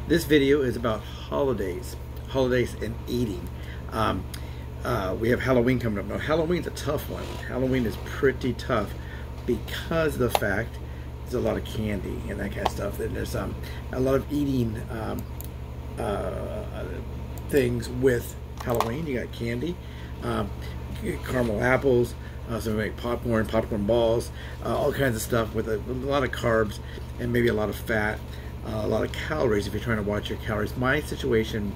This video is about holidays and eating. We have Halloween coming up. Now, Halloween's a tough one. Halloween is pretty tough because of the fact there's a lot of candy and that kind of stuff. And there's a lot of eating things with Halloween. You got candy, caramel apples, so we make popcorn balls, all kinds of stuff with a lot of carbs and maybe a lot of fat, a lot of calories if you're trying to watch your calories. My situation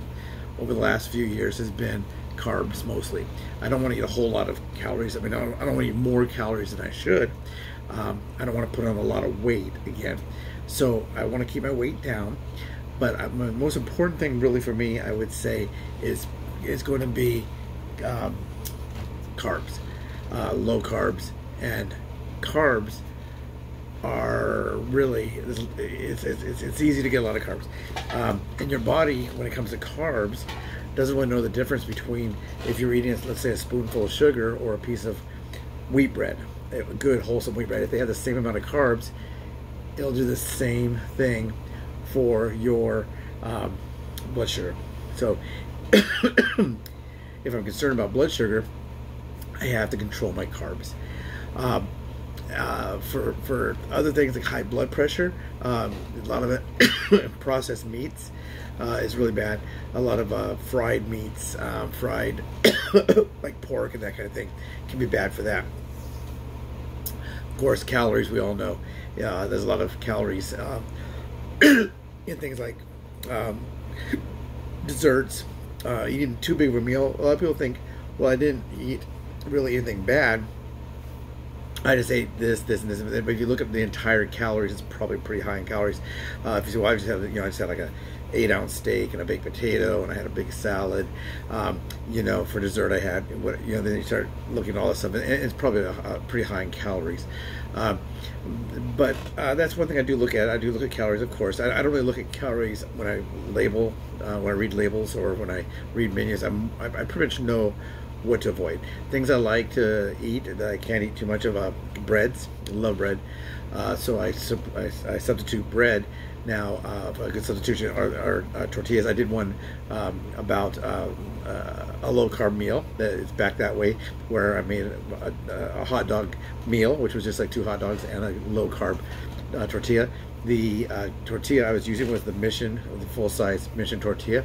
over the last few years has been carbs mostly. I don't want to eat a whole lot of calories. I mean, I don't want to eat more calories than I should. I don't want to put on a lot of weight again. So I want to keep my weight down. But the most important thing really for me, I would say, is going to be carbs, low carbs. And carbs are really, it's easy to get a lot of carbs. And your body, when it comes to carbs, doesn't really know the difference between if you're eating, let's say, a spoonful of sugar or a piece of wheat bread, good wholesome wheat bread. If they have the same amount of carbs, it'll do the same thing for your blood sugar. So if I'm concerned about blood sugar, I have to control my carbs. For other things like high blood pressure, a lot of it processed meats is really bad. A lot of fried meats, fried like pork and that kind of thing can be bad for that. Of course, calories, we all know. There's a lot of calories in things like desserts, eating too big of a meal. A lot of people think, well, I didn't eat really anything bad. I just ate this, and this, but if you look at the entire calories, it's probably pretty high in calories. If you say, well, I just had like a 8-ounce steak and a baked potato, and I had a big salad. For dessert, I had then you start looking at all this stuff, and it's probably pretty high in calories. But that's one thing I do look at. I do look at calories, of course. I don't really look at calories when I label, when I read labels or when I read menus. I pretty much know what to avoid. Things I like to eat that I can't eat too much of, breads. I love bread. So I substitute bread. Now, a good substitution are tortillas. I did one about a low-carb meal that is back that way, where I made a hot dog meal, which was just like 2 hot dogs and a low-carb tortilla. The tortilla I was using was the full-size Mission tortilla.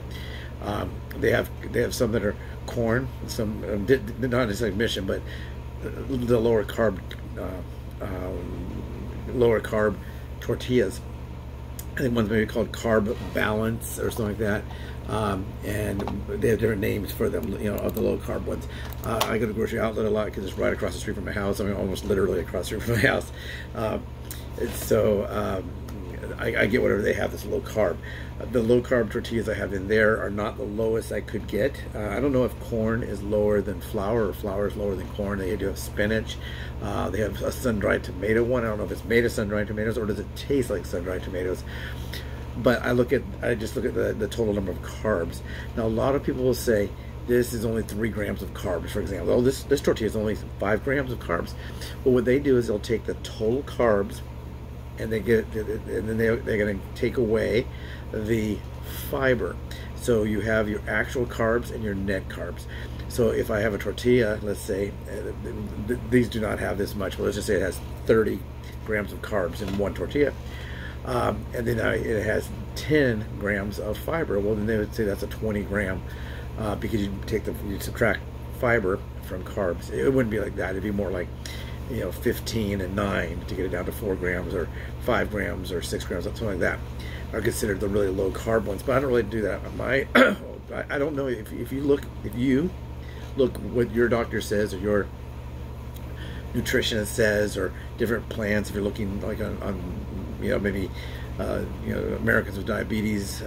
They have some that are corn, some not necessarily Mission, but the lower carb tortillas. I think one's maybe called Carb Balance or something like that, and they have different names for them, of the low carb ones. I go to the grocery outlet a lot because it's right across the street from my house. I mean, almost literally across the street from my house. I get whatever they have that's low carb. The low carb tortillas I have in there are not the lowest I could get. I don't know if corn is lower than flour or flour is lower than corn. They do have spinach. They have a sun-dried tomato one. I don't know if it's made of sun-dried tomatoes or does it taste like sun-dried tomatoes. But I just look at the total number of carbs. Now, a lot of people will say this is only 3 grams of carbs, for example. Oh, this tortilla is only 5 grams of carbs. Well, what they do is they'll take the total carbs and then they're going to take away the fiber. So you have your actual carbs and your net carbs. So if I have a tortilla, let's say, these do not have this much, but let's just say it has 30 grams of carbs in one tortilla, and then it has 10 grams of fiber. Well, then they would say that's a 20 gram, because you subtract fiber from carbs. It wouldn't be like that. It'd be more like 15 and 9 to get it down to 4 grams or 5 grams or 6 grams, something like that, are considered the really low carb ones. But I don't really do that on my. I don't know if you look what your doctor says or your nutritionist says or different plans. If you're looking like on maybe Americans with Diabetes,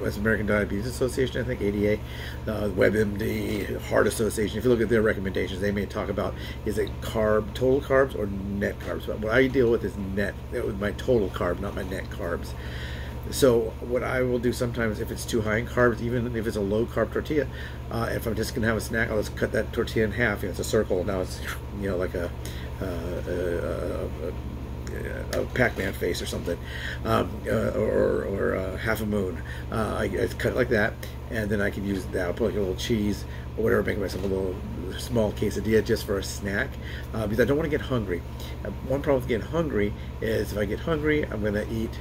West American Diabetes Association, I think, ADA, WebMD, Heart Association. If you look at their recommendations, they may talk about, is it total carbs or net carbs? But what I deal with is my total carb, not my net carbs. So what I will do sometimes, if it's too high in carbs, even if it's a low carb tortilla, if I'm just gonna have a snack, I'll just cut that tortilla in half. It's a circle. Now it's like a a Pac-Man face or something, or half a moon. I cut it like that, and then I can use that. I'll put like a little cheese or whatever, make myself a little small quesadilla just for a snack, because I don't want to get hungry. One problem with getting hungry is if I get hungry, I'm going to eat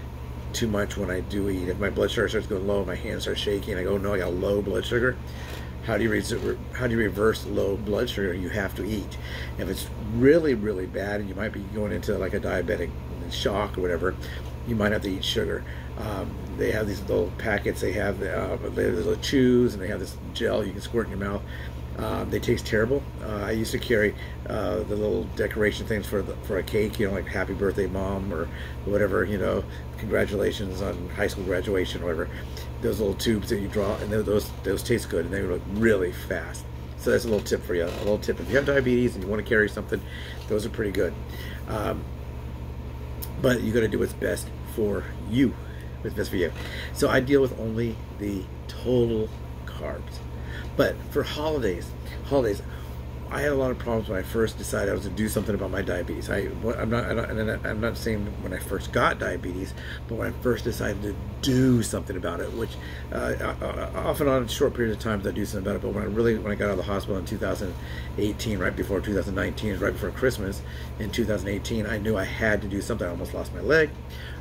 too much when I do eat. If my blood sugar starts going low, my hands start shaking, I go, no, I got low blood sugar. How do you reverse low blood sugar? You have to eat. If it's really, really bad, and you might be going into like a diabetic shock or whatever, you might have to eat sugar. They have these little packets. They have the little chews, and they have this gel you can squirt in your mouth. They taste terrible. I used to carry the little decoration things for a cake, you know, like "Happy Birthday, Mom" or whatever, you know, "Congratulations on high school graduation" or whatever. Those little tubes that you draw, and those taste good, and they look really fast. So that's a little tip for you. A little tip: if you have diabetes and you want to carry something, those are pretty good. But you got to do what's best for you. What's best for you. So I deal with only the total carbs. But for holidays, I had a lot of problems when I first decided I was to do something about my diabetes. I'm not saying when I first got diabetes, but when I first decided to do something about it, which off and on short periods of times I do something about it. But when I got out of the hospital in 2018, right before 2019, right before Christmas in 2018, I knew I had to do something. I almost lost my leg.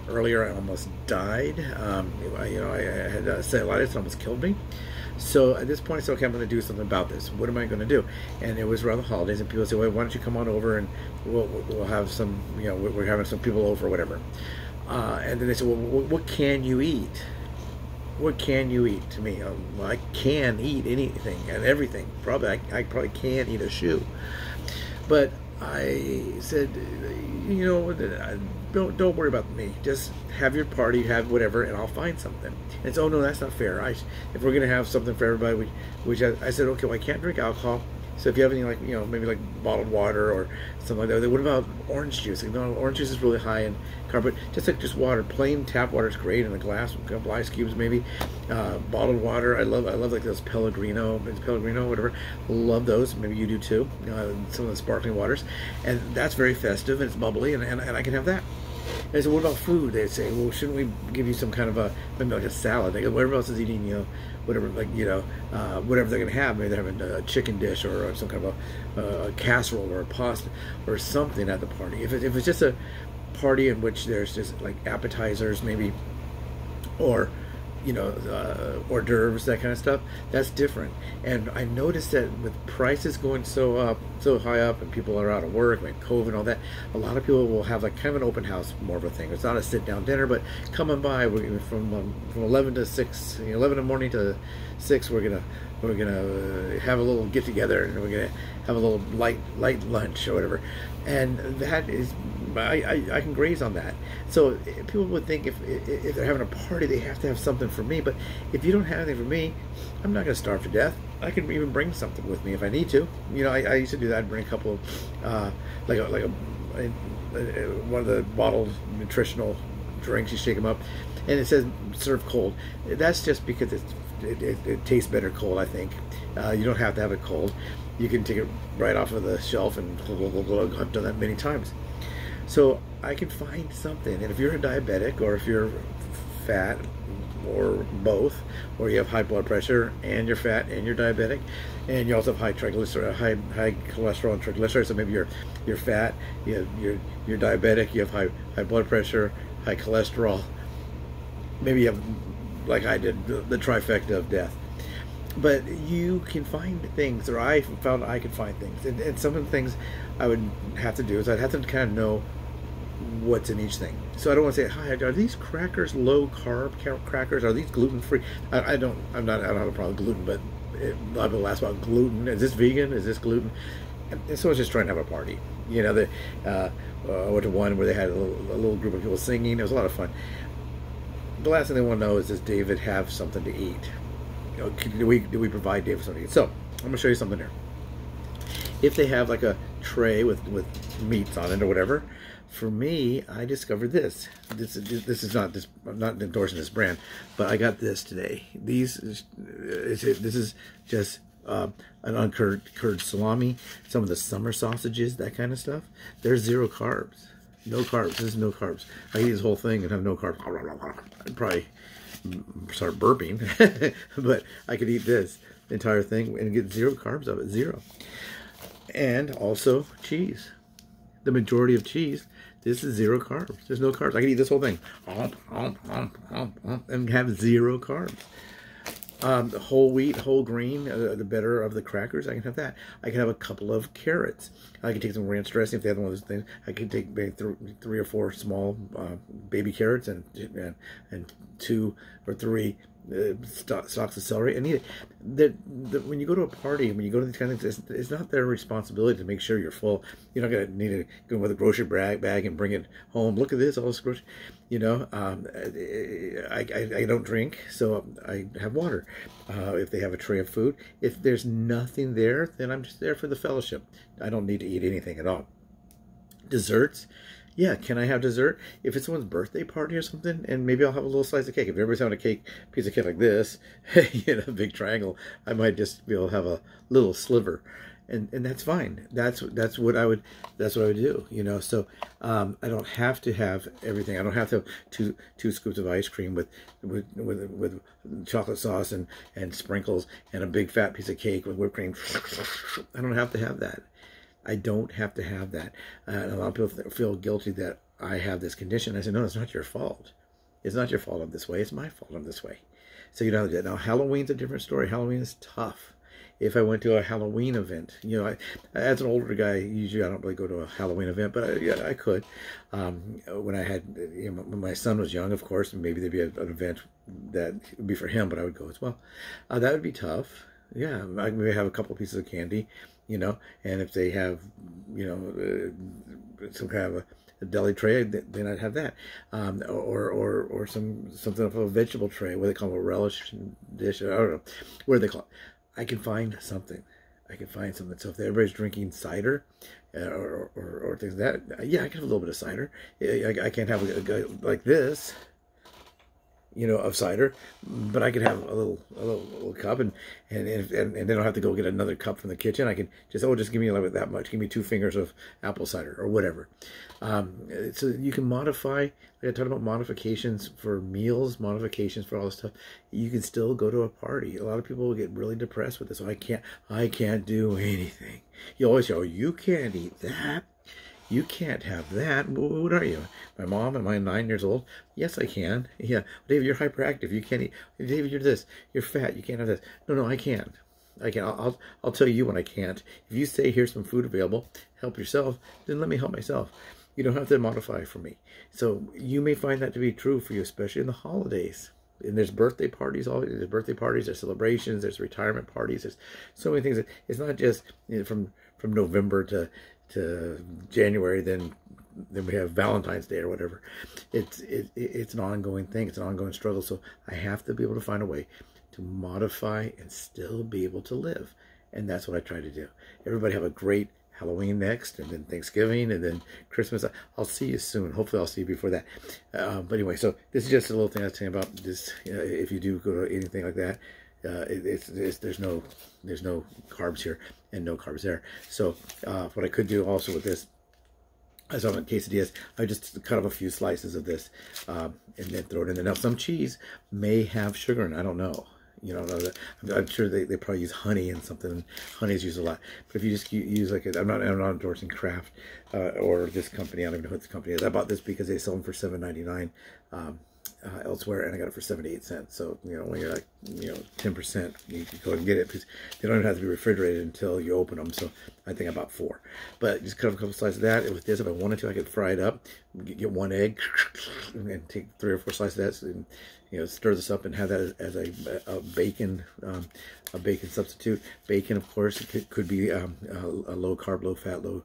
Earlier, I almost died. I had cellulitis that almost killed me. So at this point, I said, okay, I'm going to do something about this. What am I going to do? And it was around the holidays, and people said, well, why don't you come on over and we'll have some, you know, we're having some people over or whatever. And then they said, well, what can you eat? What can you eat to me? Well, I can eat anything and everything. Probably, I probably can eat a shoe. But I said, you know, don't worry about me. Just have your party, have whatever, and I'll find something. And so, oh no, that's not fair. If we're gonna have something for everybody, which I said, okay, well, I can't drink alcohol. So if you have anything like, you know, maybe like bottled water or something like that, what about orange juice? You know, orange juice is really high in carb, but just water, plain tap water is great in a glass, a couple ice cubes maybe. Bottled water, I love like those Pellegrino, whatever. Love those. Maybe you do too. Some of the sparkling waters, and that's very festive and it's bubbly, and I can have that. And so what about food? They say, well, shouldn't we give you some kind of maybe like a salad? They go, whatever else is eating, you know, whatever, like, you know, whatever they're going to have. Maybe they're having a chicken dish or some kind of a casserole or a pasta or something at the party. If it's just a party in which there's just like appetizers maybe, or, you know, hors d'oeuvres, that kind of stuff, that's different. And I noticed that with prices going so high up, and people are out of work, like COVID and all that, a lot of people will have like kind of an open house, more of a thing. It's not a sit-down dinner, but come on by. We're from 11 to 6, 11 in the morning to 6. We're gonna have a little get together, and we're gonna have a little light lunch or whatever. And that is, I can graze on that. So people would think if they're having a party, they have to have something for me. But if you don't have anything for me, I'm not going to starve to death. I can even bring something with me if I need to. You know, I used to do that. I'd bring a couple of, one of the bottled nutritional drinks. You shake them up, and it says serve cold. That's just because it tastes better cold, I think. You don't have to have it cold. You can take it right off of the shelf, and I've done that many times. So I can find something. And if you're a diabetic, or if you're fat, or both, or you have high blood pressure and you're fat and you're diabetic, and you also have high triglyceride, high cholesterol and triglycerides, so maybe you're fat, you're diabetic, you have high blood pressure, high cholesterol, maybe you have, like I did, the trifecta of death. But you can find things, or I found I could find things, and some of the things I would have to do is I'd have to kind of know what's in each thing. So I don't want to say, hi, are these crackers low carb crackers? Are these gluten free? I don't have a problem with gluten, but a lot of people ask about gluten. Is this vegan? Is this gluten? And so I was just trying to have a party. You know, I went to one where they had a little group of people singing. It was a lot of fun. The last thing they want to know is, does David have something to eat? You know, do we provide David something to eat? So I'm going to show you something here. If they have like a tray with meats on it or whatever, for me, I discovered this. This is not this. I'm not endorsing this brand, but I got this today. This is just an uncured salami, some of the summer sausages, that kind of stuff. They're 0 carbs. No carbs. This is no carbs. I can eat this whole thing and have no carbs. I'd probably start burping, but I could eat this entire thing and get 0 carbs of it, 0. And also cheese. The majority of cheese, this is 0 carbs. There's no carbs. I can eat this whole thing and have 0 carbs. Whole wheat, whole grain, the better of the crackers, I can have that. I can have a couple of carrots. I can take some ranch dressing if they have one of those things. I can take maybe 3 or 4 small baby carrots and 2 or 3 stalks of celery and eat it. When you go to a party, when you go to these kind of things, it's not their responsibility to make sure you're full. You're not going to need to go with a grocery bag and bring it home. Look at this, all this grocery. You know, I don't drink, so I have water. If they have a tray of food, if there's nothing there, then I'm just there for the fellowship. I don't need to eat anything at all. Desserts. Yeah, can I have dessert? If it's someone's birthday party or something, and maybe I'll have a little slice of cake. If everybody's having a piece of cake like this, you know, a big triangle, I might just be able to have a little sliver, and that's fine. That's what I would do. You know, so I don't have to have everything. I don't have to have two scoops of ice cream with chocolate sauce and sprinkles and a big fat piece of cake with whipped cream. I don't have to have that. I don't have to have that. And a lot of people feel guilty that I have this condition. I say, no, it's not your fault. It's not your fault I'm this way. It's my fault I'm this way. So you know that. Now, Halloween's a different story. Halloween is tough. If I went to a Halloween event, you know, as an older guy, usually I don't really go to a Halloween event, but yeah, I could. When I had, you know, when my son was young, of course, maybe there'd be an event that would be for him, but I would go as well. That would be tough. Yeah, I may have a couple pieces of candy, you know, and if they have, you know, some kind of a deli tray, then I'd have that, or something of a vegetable tray, what they call a relish dish. I don't know, what do they call it? I can find something. I can find something. So if everybody's drinking cider or things like that, yeah, I can have a little bit of cider. I can't have a like this, you know, of cider, but I could have a little cup, and then I'll have to go get another cup from the kitchen. I can just give me like that much. Give me 2 fingers of apple cider or whatever. So you can modify. Like I talked about modifications for meals, modifications for all this stuff. You can still go to a party. A lot of people will get really depressed with this. So I can't do anything. You always say, oh, you can't eat that. You can't have that. What are you? My mom? Am I 9 years old? Yes, I can. Yeah. David, you're hyperactive. You can't eat. David, you're this. You're fat. You can't have this. No, I can. I can. I'll tell you when I can't. If you say here's some food available, help yourself, then let me help myself. You don't have to modify for me. So you may find that to be true for you, especially in the holidays. And there's birthday parties, there's birthday parties, there's celebrations, there's retirement parties, there's so many things. It's not just, you know, from November to January, then we have Valentine's Day or whatever. It's an ongoing thing. It's an ongoing struggle. So I have to be able to find a way to modify and still be able to live. And that's what I try to do. Everybody have a great Halloween next, and then Thanksgiving, and then Christmas. I'll see you soon. Hopefully I'll see you before that. But anyway, so this is just a little thing I was saying about this. If you do go to anything like that, there's no carbs here and no carbs there. So what I could do also with this, as on quesadillas, I just cut up a few slices of this and then throw it in there. Now some cheese may have sugar in it. I don't know. You know, I'm sure they probably use honey and something. And honey's used a lot. But if you just use like I'm not endorsing Kraft or this company. I don't even know what this company is. I bought this because they sell them for $7.99 elsewhere, and I got it for 78 cents. So, you know, when you're like, you know, 10%, you can go ahead and get it, because they don't even have to be refrigerated until you open them. So I think I bought 4. But just cut up a couple slices of that. And with this, if I wanted to, I could fry it up, get 1 egg, and take 3 or 4 slices of that. And, you know, stir this up and have that as a bacon substitute. Bacon, of course, could be a low carb, low fat, low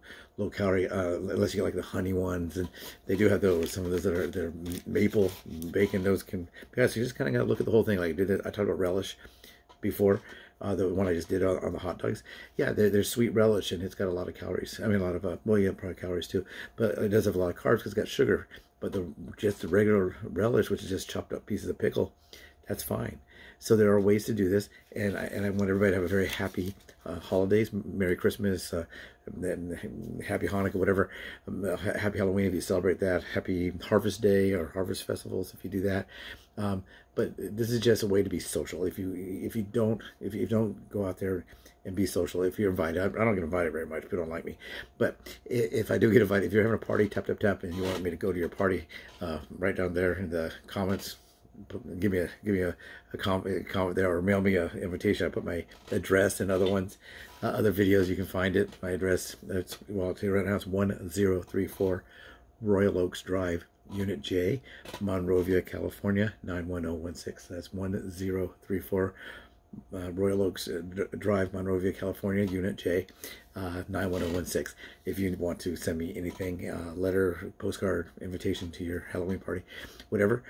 calorie, unless you get like the honey ones, and they do have those. Some of those that are maple bacon. Those can, because you just kind of got to look at the whole thing. Like I talked about relish before. The one I just did on the hot dogs. Yeah, there's sweet relish, and it's got a lot of calories. I mean, a lot of, well, yeah, probably calories too, but it does have a lot of carbs because it's got sugar. But just the regular relish, which is just chopped up pieces of pickle, That's fine. So there are ways to do this, and I want everybody to have a very happy holidays, Merry Christmas, Happy Hanukkah, whatever, Happy Halloween if you celebrate that, Happy Harvest Day or Harvest Festivals if you do that. But this is just a way to be social. If you don't go out there and be social, if you're invited, I don't get invited very much. People don't like me, but if I do get invited, if you're having a party, tap tap tap, and you want me to go to your party, right down there in the comments, give me a comment there, or mail me an invitation. I put my address and other videos. You can find it. My address, right now it's 1034 Royal Oaks Drive, Unit J, Monrovia, California 91016. That's 1034 Royal Oaks Drive, Monrovia, California, Unit J, 91016. If you want to send me anything, letter, postcard, invitation to your Halloween party, whatever.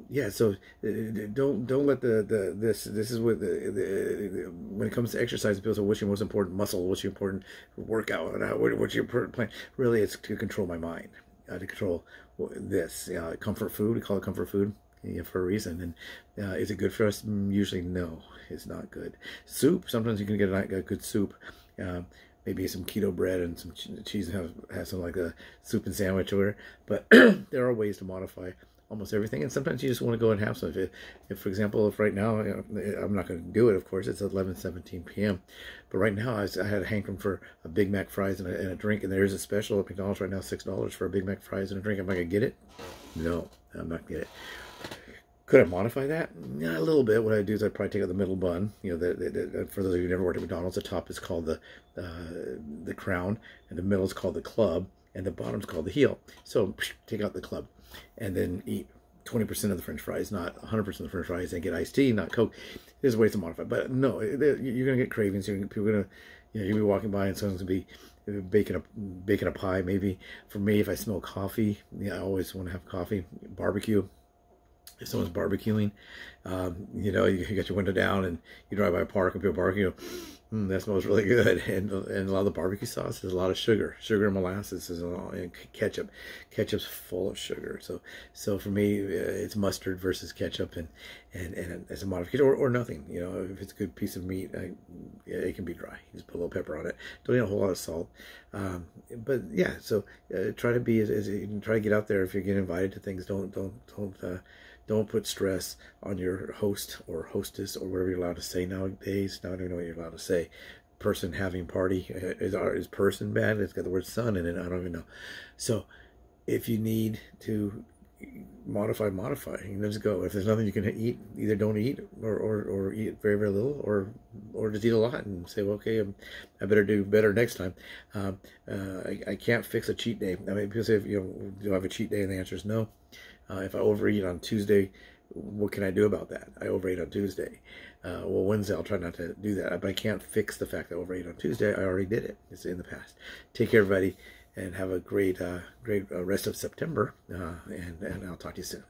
Yeah. So don't let this is what when it comes to exercise, people say, what's your most important muscle? What's your important workout? What's your important plan? Really, it's to control my mind, to control this comfort food. We call it comfort food. Yeah, for a reason. And is it good for us? Usually no, it's not good. Soup, sometimes you can get a good soup, maybe some keto bread and some cheese, and have some like a soup and sandwich or whatever. But there are ways to modify almost everything, and sometimes you just want to go and have some. If for example, if right now, I'm not going to do it, of course, it's 11:17 p.m. But right now, I had a hankering for a Big Mac fries and a drink, and there's a special at McDonald's right now, $6 for a Big Mac fries and a drink. Am I going to get it? No, I'm not going to get it. Could I modify that? Yeah, a little bit. What I do is I'd probably take out the middle bun. You know, for those of you who never worked at McDonald's, the top is called the crown, and the middle is called the club, and the bottom is called the heel. So take out the club, and then eat 20% of the French fries, not 100% of the French fries, and get iced tea, not Coke. There's ways to modify, but no, you're gonna get cravings. People are gonna, you'll be walking by and someone's gonna be baking a pie. Maybe for me, if I smell coffee, I always want to have coffee. Barbecue. If someone's barbecuing, you got your window down and you drive by a park and people barbecue, that smells really good. And a lot of the barbecue sauce is a lot of sugar and molasses and ketchup. Ketchup's full of sugar. So for me, it's mustard versus ketchup, and as a modification or nothing. You know, if it's a good piece of meat, it can be dry. You just put a little pepper on it. Don't need a whole lot of salt. But yeah, so try to try to get out there. If you get invited to things, don't put stress on your host or hostess or whatever you're allowed to say nowadays. Now I don't even know what you're allowed to say. Person having party, is person bad? It's got the word son in it. I don't even know. So if you need to modify. Let's go. If there's nothing you can eat, either don't eat or eat very, very little, or just eat a lot and say, well, okay, I better do better next time. I can't fix a cheat day. I mean, people say, do I have a cheat day? And the answer is no. If I overeat on Tuesday, what can I do about that? I overate on Tuesday. Well, Wednesday, I'll try not to do that. But I can't fix the fact that I overate on Tuesday. I already did it. It's in the past. Take care, everybody, and have a great rest of September. And I'll talk to you soon.